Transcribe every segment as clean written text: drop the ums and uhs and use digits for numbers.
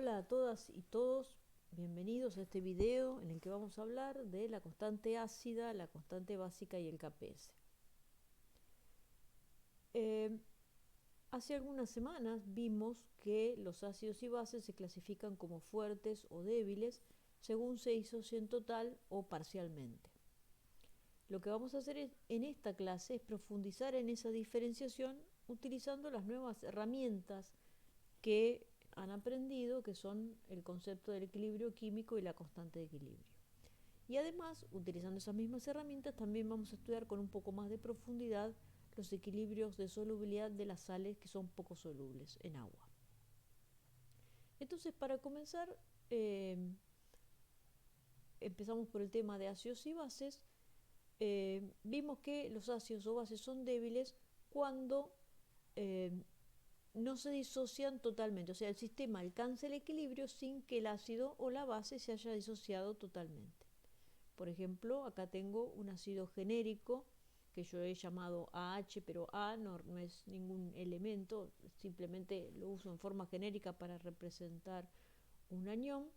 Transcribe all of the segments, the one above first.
Hola a todas y todos, bienvenidos a este video en el que vamos a hablar de la constante ácida, la constante básica y el KPS. Hace algunas semanas vimos que los ácidos y bases se clasifican como fuertes o débiles según se disocien total o parcialmente. Lo que vamos a hacer en esta clase es profundizar en esa diferenciación utilizando las nuevas herramientas que han aprendido, que son el concepto del equilibrio químico y la constante de equilibrio. Y además, utilizando esas mismas herramientas, también vamos a estudiar con un poco más de profundidad los equilibrios de solubilidad de las sales que son poco solubles en agua. Entonces, para comenzar, empezamos por el tema de ácidos y bases. Vimos que los ácidos o bases son débiles cuando no se disocian totalmente, o sea, el sistema alcanza el equilibrio sin que el ácido o la base se haya disociado totalmente. Por ejemplo, acá tengo un ácido genérico que yo he llamado AH, pero A no es ningún elemento, simplemente lo uso en forma genérica para representar un anión,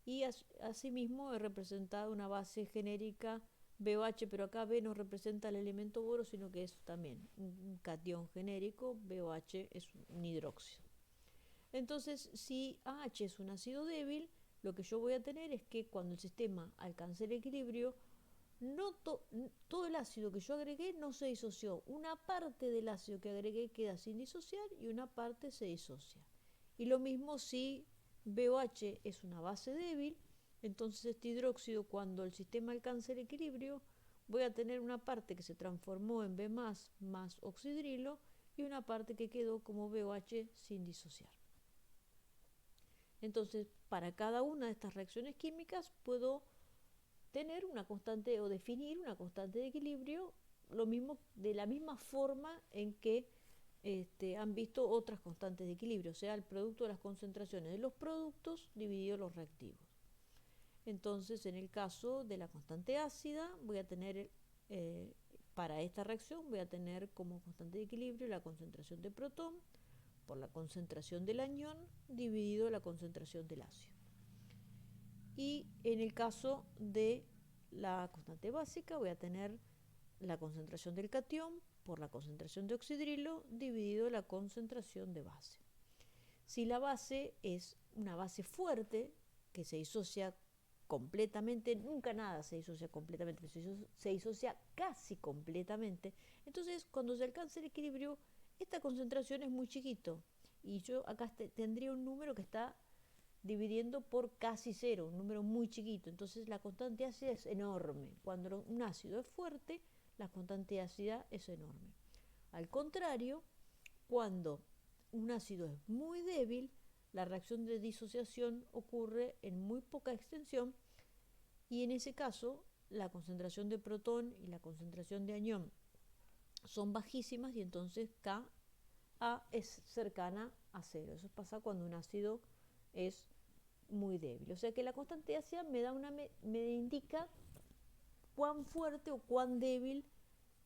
y asimismo he representado una base genérica BOH, pero acá B no representa el elemento boro, sino que es también un catión genérico. BOH es un hidróxido. Entonces, si AH es un ácido débil, lo que yo voy a tener es que cuando el sistema alcance el equilibrio, no todo el ácido que yo agregué no se disoció. Una parte del ácido que agregué queda sin disociar y una parte se disocia. Y lo mismo si BOH es una base débil, entonces este hidróxido, cuando el sistema alcance el equilibrio, voy a tener una parte que se transformó en B más oxidrilo y una parte que quedó como BOH sin disociar. Entonces, para cada una de estas reacciones químicas puedo tener una constante o definir una constante de equilibrio, lo mismo, de la misma forma en que han visto otras constantes de equilibrio, o sea, el producto de las concentraciones de los productos dividido los reactivos. Entonces, en el caso de la constante ácida, voy a tener, para esta reacción, voy a tener como constante de equilibrio la concentración de protón por la concentración del anión dividido la concentración del ácido. Y en el caso de la constante básica, voy a tener la concentración del catión por la concentración de oxidrilo dividido la concentración de base. Si la base es una base fuerte que se disocia completamente, nunca nada se disocia completamente, pero se disocia casi completamente, entonces cuando se alcanza el equilibrio, esta concentración es muy chiquito y yo acá tendría un número que está dividiendo por casi cero, un número muy chiquito. Entonces la constante ácida es enorme. Cuando un ácido es fuerte, la constante ácida es enorme. Al contrario, cuando un ácido es muy débil, la reacción de disociación ocurre en muy poca extensión y en ese caso la concentración de protón y la concentración de anión son bajísimas y entonces Ka es cercana a cero. Eso pasa cuando un ácido es muy débil. O sea que la constante ácida me indica cuán fuerte o cuán débil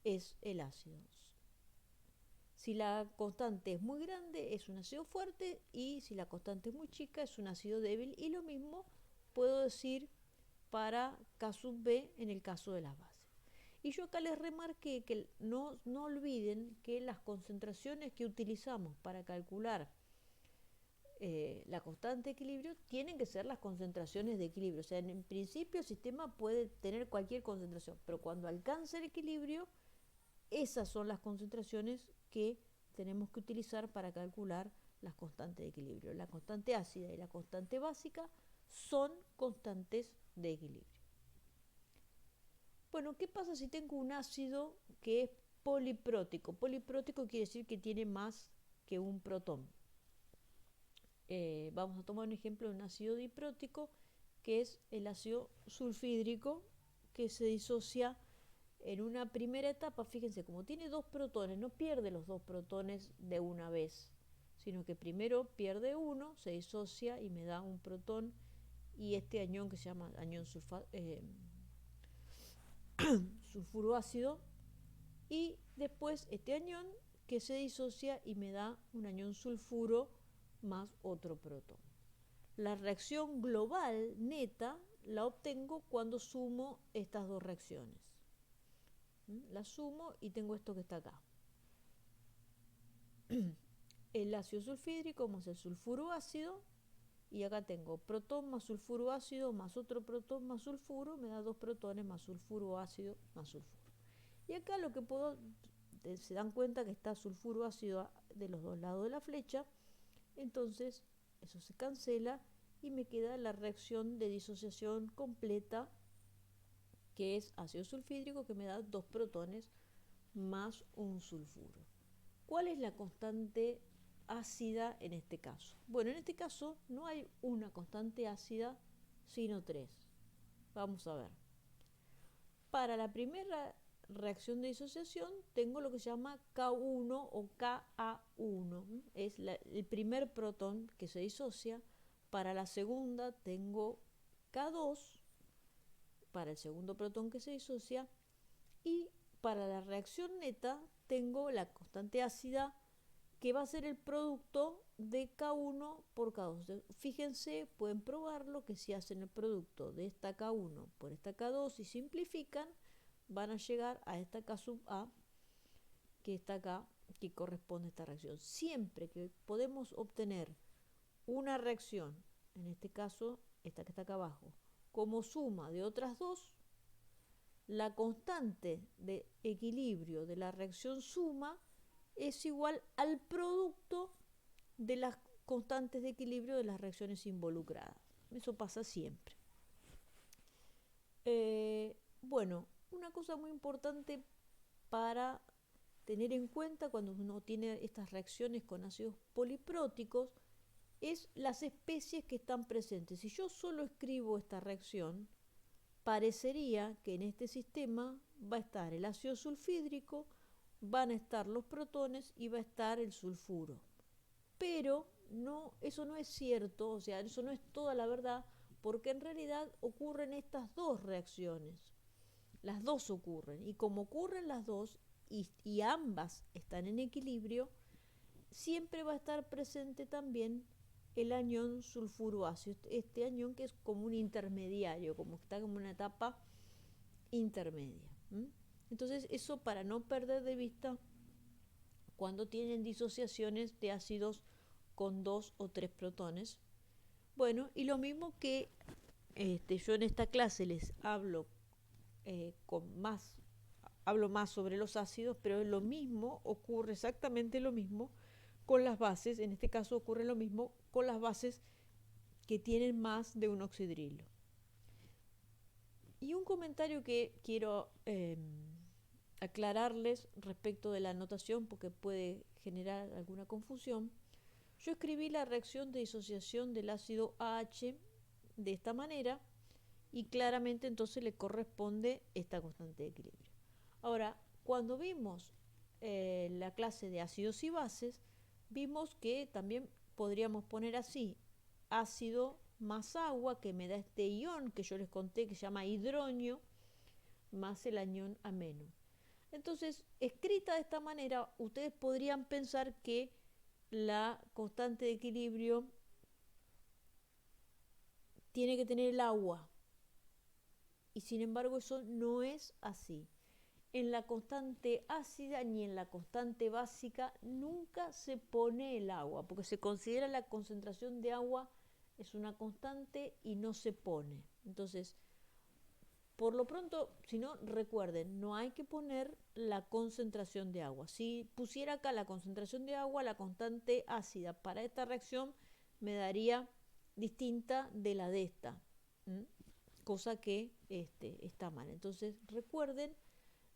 es el ácido. Si la constante es muy grande, es un ácido fuerte, y si la constante es muy chica, es un ácido débil. Y lo mismo puedo decir para K sub B en el caso de las bases. Y yo acá les remarqué que no olviden que las concentraciones que utilizamos para calcular la constante de equilibrio tienen que ser las concentraciones de equilibrio. O sea, en principio el sistema puede tener cualquier concentración, pero cuando alcanza el equilibrio, esas son las concentraciones que tenemos que utilizar para calcular las constantes de equilibrio. La constante ácida y la constante básica son constantes de equilibrio. Bueno, ¿qué pasa si tengo un ácido que es poliprótico? Poliprótico quiere decir que tiene más que un protón. Vamos a tomar un ejemplo de un ácido diprótico, que es el ácido sulfhídrico, que se disocia en una primera etapa. Fíjense, como tiene dos protones, no pierde los dos protones de una vez, sino que primero pierde uno, se disocia y me da un protón y este anión que se llama anión sulfuroácido, y después este anión que se disocia y me da un anión sulfuro más otro protón. La reacción global neta la obtengo cuando sumo estas dos reacciones. La sumo y tengo esto que está acá. El ácido sulfídrico más el sulfuro ácido, y acá tengo protón más sulfuro ácido más otro protón más sulfuro, me da 2 protones más sulfuro ácido más sulfuro. Y acá lo que puedo, se dan cuenta que está sulfuro ácido de los dos lados de la flecha, entonces eso se cancela y me queda la reacción de disociación completa, que es ácido sulfídrico, que me da 2 protones más un sulfuro. ¿Cuál es la constante ácida en este caso? Bueno, en este caso no hay una constante ácida, sino 3. Vamos a ver. Para la primera reacción de disociación tengo lo que se llama K1 o Ka1, es el primer protón que se disocia. Para la segunda tengo K2, para el segundo protón que se disocia, y para la reacción neta tengo la constante ácida, que va a ser el producto de K1 por K2. Fíjense, pueden probarlo, que si hacen el producto de esta K1 por esta K2 y simplifican, van a llegar a esta K sub A, que está acá, que corresponde a esta reacción. Siempre que podemos obtener una reacción, en este caso esta que está acá abajo, como suma de otras dos, la constante de equilibrio de la reacción suma es igual al producto de las constantes de equilibrio de las reacciones involucradas. Eso pasa siempre. Bueno, una cosa muy importante para tener en cuenta cuando uno tiene estas reacciones con ácidos polipróticos es las especies que están presentes. Si yo solo escribo esta reacción, parecería que en este sistema va a estar el ácido sulfídrico, van a estar los protones y va a estar el sulfuro. Pero no, eso no es cierto, o sea, eso no es toda la verdad, porque en realidad ocurren estas dos reacciones. Las dos ocurren, y como ocurren las dos y ambas están en equilibrio, siempre va a estar presente también el anión sulfuro ácido, este anión que es como un intermediario, como está como una etapa intermedia. Entonces, eso para no perder de vista cuando tienen disociaciones de ácidos con 2 o 3 protones. Bueno, y lo mismo que yo en esta clase les hablo hablo más sobre los ácidos, pero lo mismo ocurre, exactamente lo mismo con las bases. En este caso ocurre lo mismo con las bases que tienen más de un oxidrilo. Y un comentario que quiero aclararles respecto de la notación, porque puede generar alguna confusión. Yo escribí la reacción de disociación del ácido AH de esta manera, y claramente entonces le corresponde esta constante de equilibrio. Ahora, cuando vimos la clase de ácidos y bases, vimos que también podríamos poner así: ácido más agua, que me da este ion que yo les conté, que se llama hidronio, más el anión ameno. Entonces, escrita de esta manera, ustedes podrían pensar que la constante de equilibrio tiene que tener el agua, y sin embargo eso no es así. En la constante ácida ni en la constante básica nunca se pone el agua, porque se considera la concentración de agua es una constante y no se pone. Entonces, por lo pronto, si no, recuerden, no hay que poner la concentración de agua. Si pusiera acá la concentración de agua, la constante ácida para esta reacción me daría distinta de la de esta, cosa que está mal. Entonces, recuerden,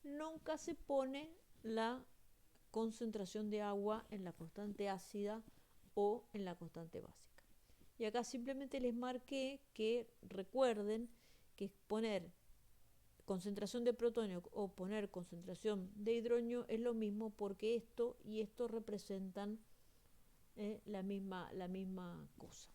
nunca se pone la concentración de agua en la constante ácida o en la constante básica. Y acá simplemente les marqué que recuerden que poner concentración de protonio o poner concentración de hidronio es lo mismo, porque esto y esto representan la misma cosa.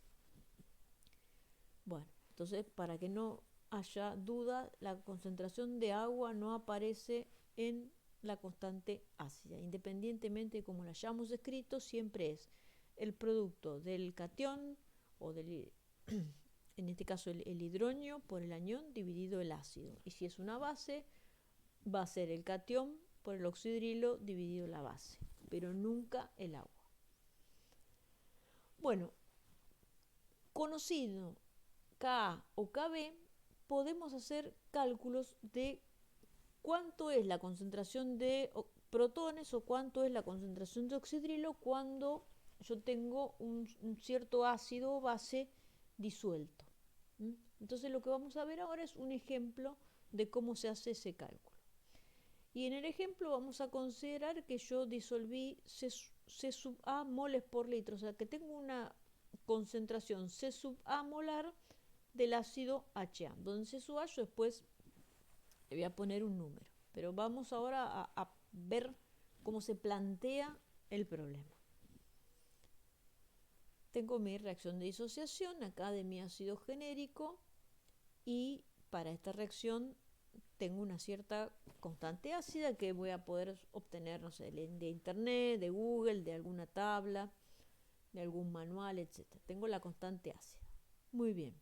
Bueno, entonces, para que no haya duda, la concentración de agua no aparece en la constante ácida. Independientemente de cómo la hayamos escrito, siempre es el producto del catión o del en este caso el hidrógeno por el anión dividido el ácido. Y si es una base, va a ser el catión por el oxidrilo dividido la base, pero nunca el agua. Bueno, conocido Ka o Kb, podemos hacer cálculos de cuánto es la concentración de protones o cuánto es la concentración de oxidrilo cuando yo tengo un cierto ácido o base disuelto. Entonces lo que vamos a ver ahora es un ejemplo de cómo se hace ese cálculo. Y en el ejemplo vamos a considerar que yo disolví C sub A moles por litro, o sea que tengo una concentración C sub A molar del ácido HA, donde C sub A yo después le voy a poner un número. Pero vamos ahora a ver cómo se plantea el problema. Tengo mi reacción de disociación acá de mi ácido genérico y para esta reacción tengo una cierta constante ácida que voy a poder obtener, no sé, de internet, de Google, de alguna tabla, de algún manual, etc. Tengo la constante ácida. Muy bien.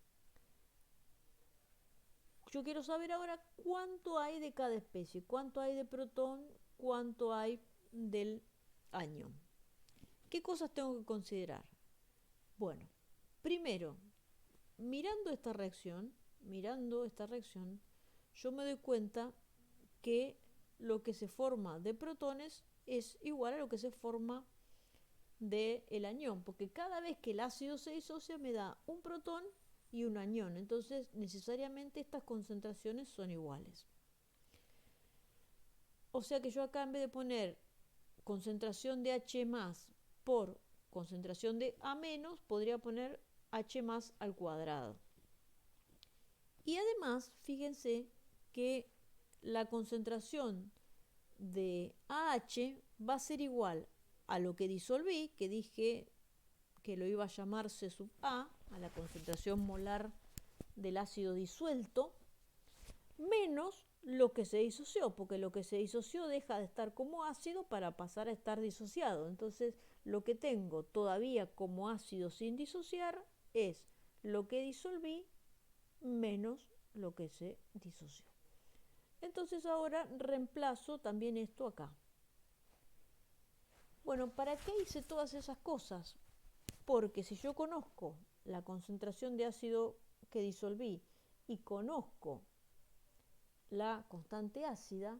Yo quiero saber ahora cuánto hay de cada especie, cuánto hay de protón, cuánto hay del anión. ¿Qué cosas tengo que considerar? Bueno, primero, mirando esta reacción, yo me doy cuenta que lo que se forma de protones es igual a lo que se forma del anión, porque cada vez que el ácido se disocia me da un protón y un anión, entonces necesariamente estas concentraciones son iguales. O sea que yo acá en vez de poner concentración de H más por concentración de A menos, podría poner H más al cuadrado. Y además, fíjense que la concentración de AH va a ser igual a lo que disolví, que dije que lo iba a llamar C sub A, a la concentración molar del ácido disuelto, menos lo que se disoció, porque lo que se disoció deja de estar como ácido para pasar a estar disociado. Entonces, lo que tengo todavía como ácido sin disociar es lo que disolví menos lo que se disoció. Entonces ahora reemplazo también esto acá. Bueno, ¿para qué hice todas esas cosas? Porque si yo conozco la concentración de ácido que disolví y conozco la constante ácida,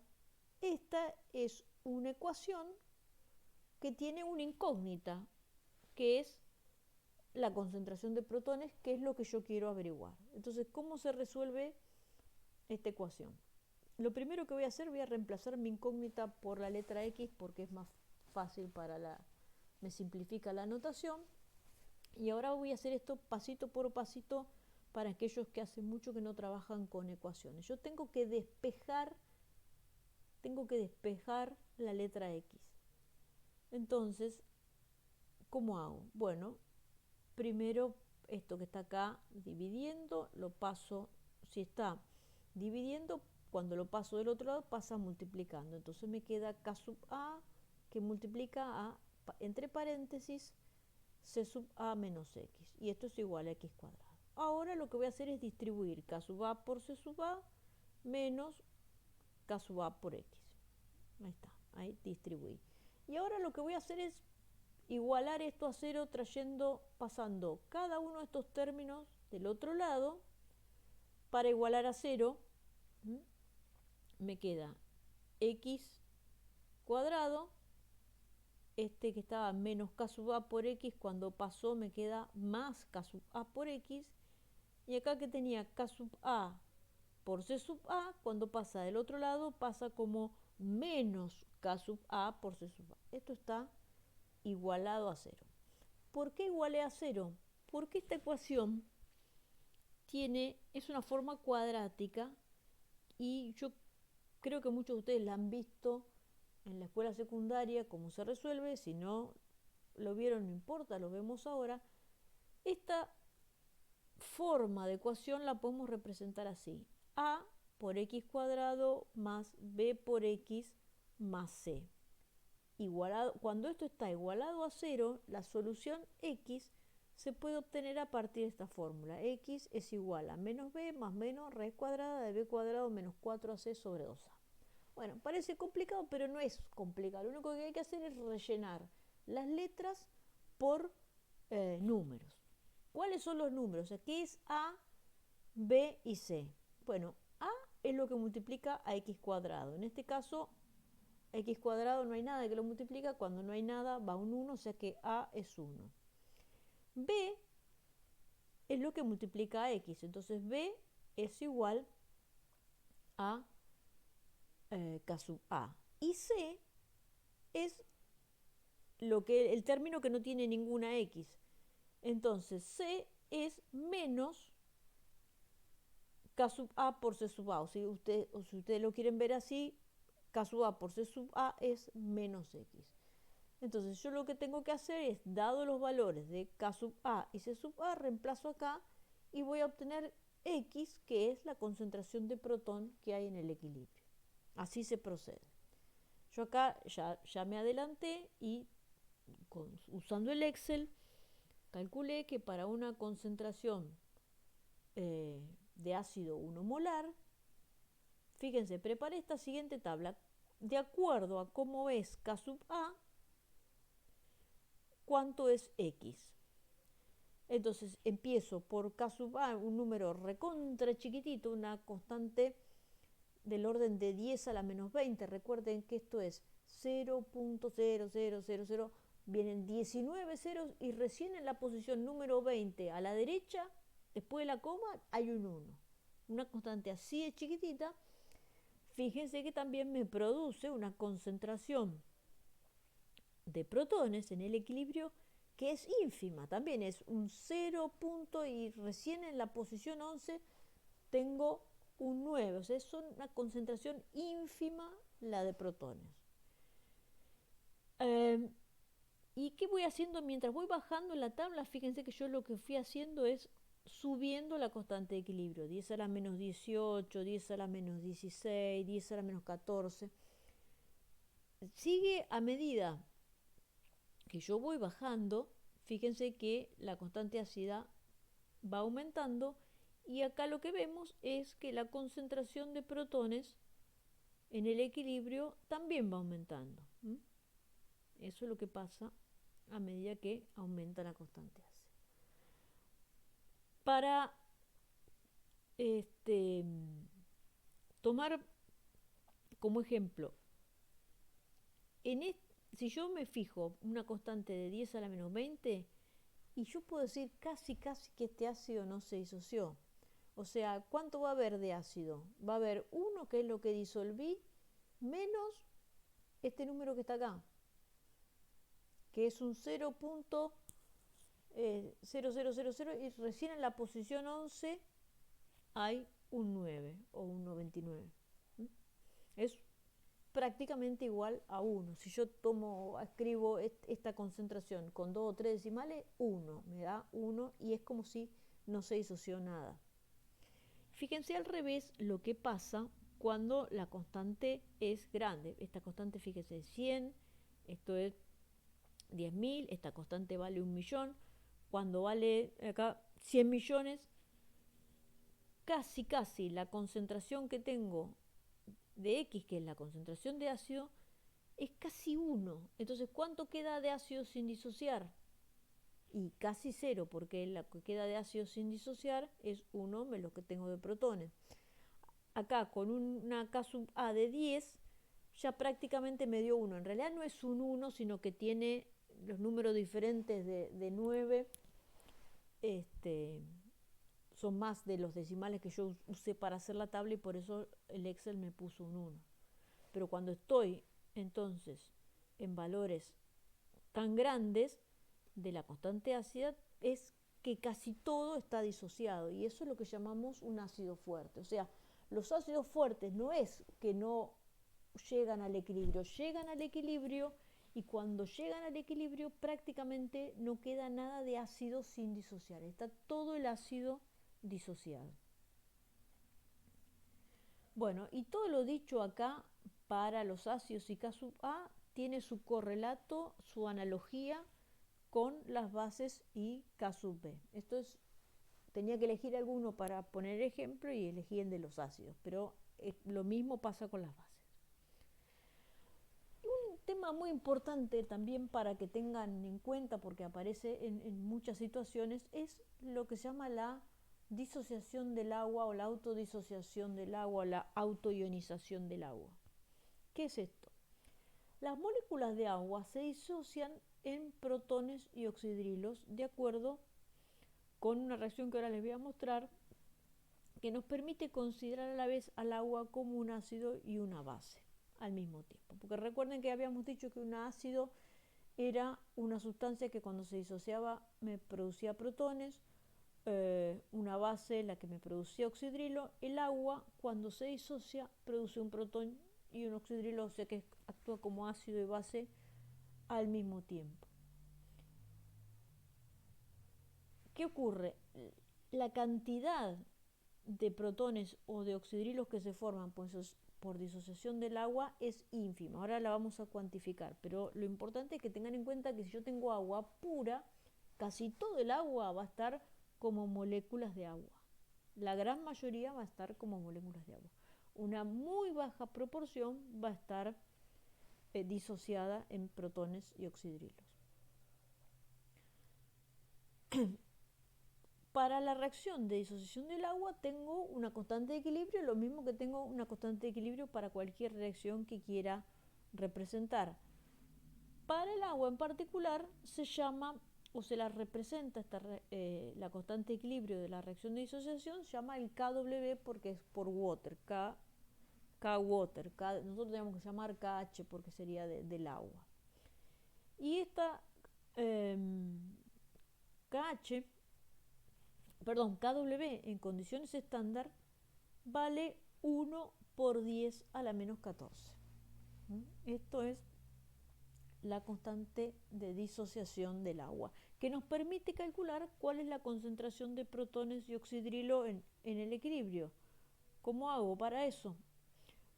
esta es una ecuación que tiene una incógnita, que es la concentración de protones, que es lo que yo quiero averiguar. Entonces, ¿cómo se resuelve esta ecuación? Lo primero que voy a hacer, voy a reemplazar mi incógnita por la letra X porque es más fácil me simplifica la notación. Y ahora voy a hacer esto pasito por pasito para aquellos que hace mucho que no trabajan con ecuaciones. Yo tengo que despejar la letra X. Entonces, ¿cómo hago? Bueno, primero esto que está acá dividiendo, lo paso, si está dividiendo, cuando lo paso del otro lado pasa multiplicando. Entonces me queda K sub A que multiplica a, entre paréntesis, C sub A menos X. Y esto es igual a X cuadrado. Ahora lo que voy a hacer es distribuir K sub A por C sub A menos K sub A por X. Ahí está, ahí distribuí. Y ahora lo que voy a hacer es igualar esto a cero pasando cada uno de estos términos del otro lado para igualar a cero. Me queda X cuadrado, este que estaba menos K sub A por X, cuando pasó me queda más K sub A por X, y acá que tenía K sub A por C sub A, cuando pasa del otro lado pasa como menos K sub A por C sub A. Esto está igualado a cero. ¿Por qué igualé a cero? Porque esta ecuación es una forma cuadrática y yo creo que muchos de ustedes la han visto en la escuela secundaria, cómo se resuelve. Si no lo vieron, no importa, lo vemos ahora. Esta forma de ecuación la podemos representar así: A por X cuadrado más B por X más C. Cuando esto está igualado a cero, la solución X se puede obtener a partir de esta fórmula. X es igual a menos b más menos raíz cuadrada de b cuadrado menos 4ac sobre 2a. Bueno, parece complicado, pero no es complicado. Lo único que hay que hacer es rellenar las letras por números. ¿Cuáles son los números? Aquí es A, B y C. Bueno, A es lo que multiplica a x cuadrado. En este caso, x cuadrado no hay nada que lo multiplica. Cuando no hay nada va un 1, o sea que A es 1. B es lo que multiplica a x. Entonces B es igual a K sub A. Y C es el término que no tiene ninguna x. Entonces C es menos K sub A por C sub A. O si ustedes lo quieren ver así, K sub A por C sub A es menos X. Entonces yo lo que tengo que hacer es, dado los valores de K sub A y C sub A, reemplazo acá y voy a obtener X, que es la concentración de protón que hay en el equilibrio. Así se procede. Yo acá ya me adelanté y usando el Excel calculé que para una concentración de ácido 1 molar, fíjense, preparé esta siguiente tabla. De acuerdo a cómo es K sub A, cuánto es X. Entonces empiezo por K sub A, un número recontra chiquitito, una constante del orden de 10 a la menos 20. Recuerden que esto es 0.0000, vienen 19 ceros y recién en la posición número 20 a la derecha, después de la coma, hay un 1. Una constante así de chiquitita. Fíjense que también me produce una concentración de protones en el equilibrio que es ínfima, también es un 0 punto y recién en la posición 11 tengo un 9, o sea, es una concentración ínfima la de protones. ¿Y qué voy haciendo mientras voy bajando en la tabla? Fíjense que yo lo que fui haciendo es subiendo la constante de equilibrio, 10 a la menos 18, 10 a la menos 16, 10 a la menos 14. Sigue a medida que yo voy bajando, fíjense que la constante de ácida va aumentando y acá lo que vemos es que la concentración de protones en el equilibrio también va aumentando. Eso es lo que pasa a medida que aumenta la constante ácida. Para tomar como ejemplo, si yo me fijo una constante de 10 a la menos 20, y yo puedo decir casi que este ácido no se disoció. O sea, ¿cuánto va a haber de ácido? Va a haber 1, que es lo que disolví, menos este número que está acá, que es un 0.0000, y recién en la posición 11 hay un 9 o un 99. Es prácticamente igual a 1. Si yo escribo esta concentración con 2 o 3 decimales, 1, me da 1 y es como si no se disoció nada. Fíjense al revés lo que pasa cuando la constante es grande. Esta constante, fíjense, es 100, esto es 10.000, esta constante vale 1.000.000. Cuando vale acá 100 millones, casi la concentración que tengo de X, que es la concentración de ácido, es casi 1. Entonces, ¿cuánto queda de ácido sin disociar? Y casi 0, porque la que queda de ácido sin disociar es 1 menos lo que tengo de protones. Acá, con una K sub A de 10, ya prácticamente me dio 1. En realidad no es un 1, sino que tiene los números diferentes de 9. Son más de los decimales que yo usé para hacer la tabla y por eso el Excel me puso un 1. Pero cuando estoy entonces en valores tan grandes de la constante ácida, es que casi todo está disociado y eso es lo que llamamos un ácido fuerte. O sea, los ácidos fuertes no es que no llegan al equilibrio y cuando llegan al equilibrio prácticamente no queda nada de ácido sin disociar, está todo el ácido disociado. Bueno, y todo lo dicho acá para los ácidos y K sub A tiene su correlato, su analogía con las bases y K sub B. Esto es, tenía que elegir alguno para poner ejemplo y elegí el de los ácidos, pero lo mismo pasa con las bases. Un tema muy importante también para que tengan en cuenta, porque aparece en muchas situaciones, es lo que se llama la disociación del agua o la autodisociación del agua o la autoionización del agua. ¿Qué es esto? Las moléculas de agua se disocian en protones y oxidrilos de acuerdo con una reacción que ahora les voy a mostrar, que nos permite considerar a la vez al agua como un ácido y una base al mismo tiempo. Porque recuerden que habíamos dicho que un ácido era una sustancia que cuando se disociaba me producía protones, una base la que me producía oxidrilo. El agua cuando se disocia produce un protón y un oxidrilo, o sea que actúa como ácido y base al mismo tiempo. ¿Qué ocurre? La cantidad de protones o de oxidrilos que se forman por disociación del agua es ínfima. Ahora la vamos a cuantificar, pero lo importante es que tengan en cuenta que si yo tengo agua pura, casi todo el agua va a estar como moléculas de agua. La gran mayoría va a estar como moléculas de agua. Una muy baja proporción va a estar disociada en protones y oxidrilos. Para la reacción de disociación del agua tengo una constante de equilibrio, lo mismo que tengo una constante de equilibrio para cualquier reacción que quiera representar. Para el agua en particular se llama o se la representa la constante de equilibrio de la reacción de disociación, se llama el KW porque es por water, K water, nosotros tenemos que llamar KH porque sería del agua. Y esta KW en condiciones estándar vale 1 por 10 a la menos 14. Esto es la constante de disociación del agua, que nos permite calcular cuál es la concentración de protones y oxidrilo en el equilibrio. ¿Cómo hago para eso?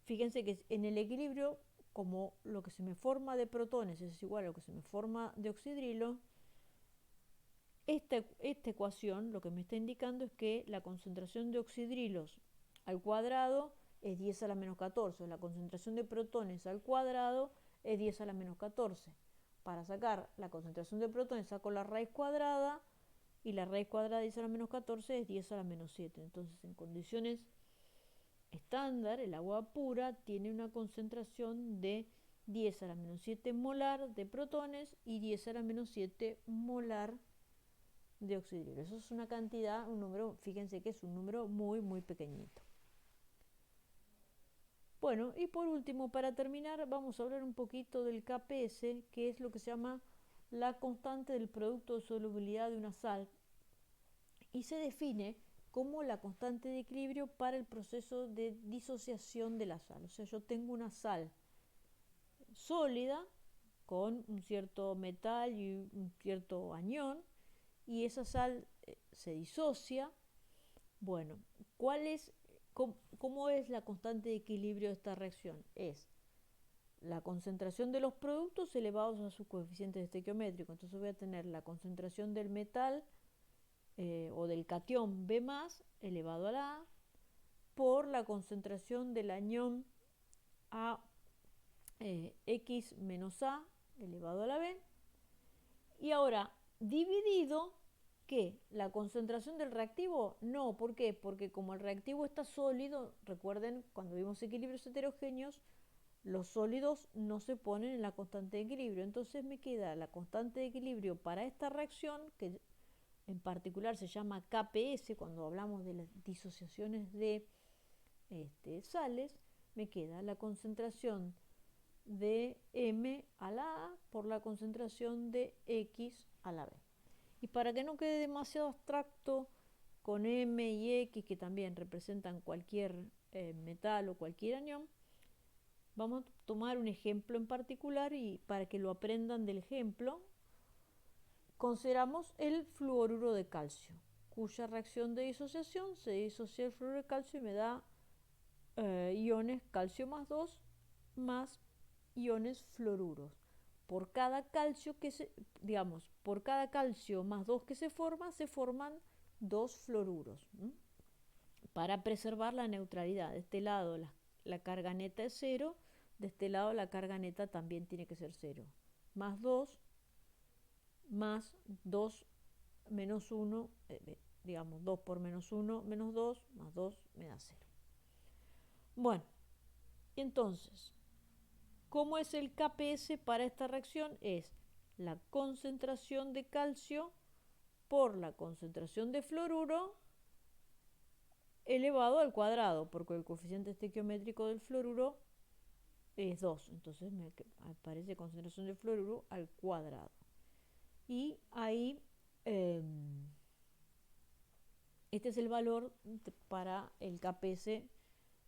Fíjense que en el equilibrio, como lo que se me forma de protones es igual a lo que se me forma de oxidrilo, esta ecuación lo que me está indicando es que la concentración de oxidrilos al cuadrado es 10 a la menos 14, la concentración de protones al cuadrado es 10 a la menos 14. Para sacar la concentración de protones saco la raíz cuadrada y la raíz cuadrada de 10 a la menos 14 es 10 a la menos 7. Entonces en condiciones estándar el agua pura tiene una concentración de 10 a la menos 7 molar de protones y 10 a la menos 7 molar de oxidrilo. Eso es una cantidad, un número, fíjense que es un número muy, muy pequeñito. Bueno, y por último, para terminar, vamos a hablar un poquito del KPS, que es lo que se llama la constante del producto de solubilidad de una sal, y se define como la constante de equilibrio para el proceso de disociación de la sal. O sea, yo tengo una sal sólida con un cierto metal y un cierto anión, y esa sal se disocia. Bueno, ¿cómo es la constante de equilibrio de esta reacción? Es la concentración de los productos elevados a sus coeficientes estequiométricos. Entonces voy a tener la concentración del metal o del catión B más elevado a la A por la concentración del anión a X menos A elevado a la B. Y ahora, dividido, ¿qué? ¿La concentración del reactivo? No, ¿por qué? Porque como el reactivo está sólido, recuerden, cuando vimos equilibrios heterogéneos, los sólidos no se ponen en la constante de equilibrio. Entonces me queda la constante de equilibrio para esta reacción, que en particular se llama KPS, cuando hablamos de las disociaciones de sales, me queda la concentración de M a la A por la concentración de X a la B. Y para que no quede demasiado abstracto, con M y X, que también representan cualquier metal o cualquier anión, vamos a tomar un ejemplo en particular y para que lo aprendan del ejemplo, consideramos el fluoruro de calcio, cuya reacción de disociación se disocia el fluoruro de calcio y me da iones calcio más 2 más iones fluoruros. por cada calcio digamos, por cada calcio más 2 que se forman 2 fluoruros. Para preservar la neutralidad. De este lado la carga neta es 0, de este lado la carga neta también tiene que ser 0. Más 2, más 2 menos 1, digamos 2 por menos 1 menos 2, más 2 me da 0. Bueno, entonces, ¿cómo es el KPS para esta reacción? Es la concentración de calcio por la concentración de fluoruro elevado al cuadrado, porque el coeficiente estequiométrico del fluoruro es 2, entonces me aparece concentración de fluoruro al cuadrado. Y ahí, este es el valor para el KPS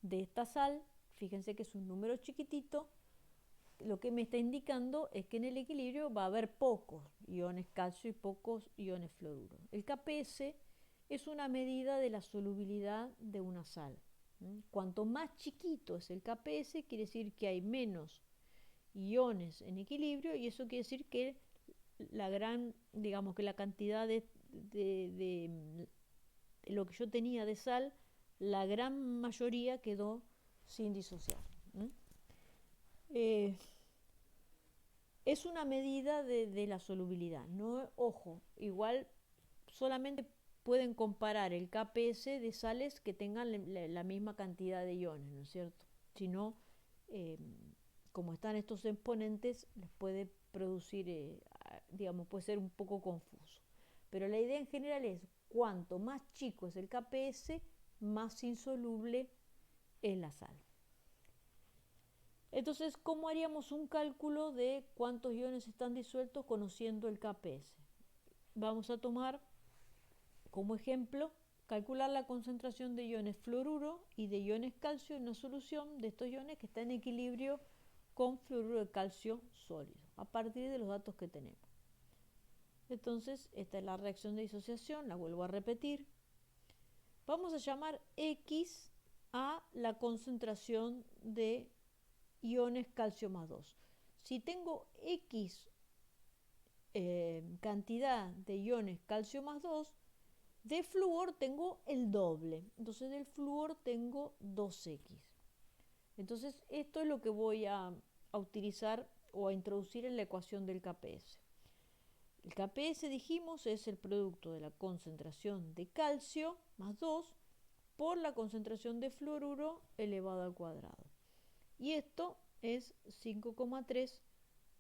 de esta sal. Fíjense que es un número chiquitito. Lo que me está indicando es que en el equilibrio va a haber pocos iones calcio y pocos iones fluoruro. El KPS es una medida de la solubilidad de una sal. Cuanto más chiquito es el KPS, quiere decir que hay menos iones en equilibrio, y eso quiere decir que digamos que la cantidad de lo que yo tenía de sal, la gran mayoría quedó sin disociar. Es una medida de la solubilidad. No, ojo, igual solamente pueden comparar el KPS de sales que tengan la misma cantidad de iones, ¿no es cierto? Si no, como están estos exponentes, les puede producir, digamos, puede ser un poco confuso. Pero la idea en general es, cuanto más chico es el KPS, más insoluble es la sal. Entonces, ¿cómo haríamos un cálculo de cuántos iones están disueltos conociendo el KPS? Vamos a tomar como ejemplo, calcular la concentración de iones fluoruro y de iones calcio en una solución de estos iones que está en equilibrio con fluoruro de calcio sólido, a partir de los datos que tenemos. Entonces, esta es la reacción de disociación, la vuelvo a repetir. Vamos a llamar X a la concentración de iones calcio más 2. Si tengo X cantidad de iones calcio más 2, de flúor tengo el doble. Entonces del flúor tengo 2X. Entonces esto es lo que voy a utilizar o a introducir en la ecuación del KPS. El KPS, dijimos, es el producto de la concentración de calcio más 2 por la concentración de fluoruro elevado al cuadrado. Y esto es 5,3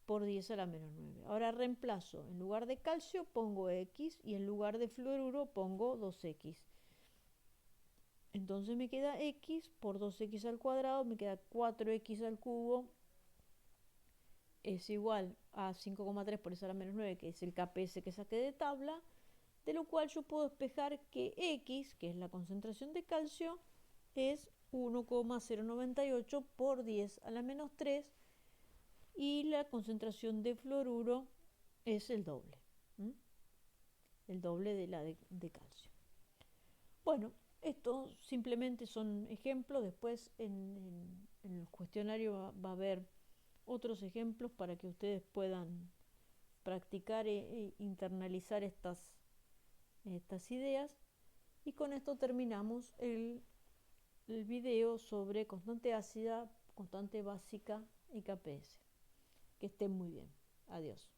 por 10 a la menos 9. Ahora reemplazo, en lugar de calcio pongo X y en lugar de fluoruro pongo 2X. Entonces me queda X por 2X al cuadrado, me queda 4X al cubo, es igual a 5,3 por 10 a la menos 9, que es el KPS que saqué de tabla, de lo cual yo puedo despejar que X, que es la concentración de calcio, es 1,098 por 10 a la menos 3, y la concentración de fluoruro es el doble. El doble de la de calcio. Bueno, estos simplemente son ejemplos. Después en el cuestionario va a haber otros ejemplos para que ustedes puedan practicar e internalizar estas ideas. Y con esto terminamos el video sobre constante ácida, constante básica y KPS. Que estén muy bien. Adiós.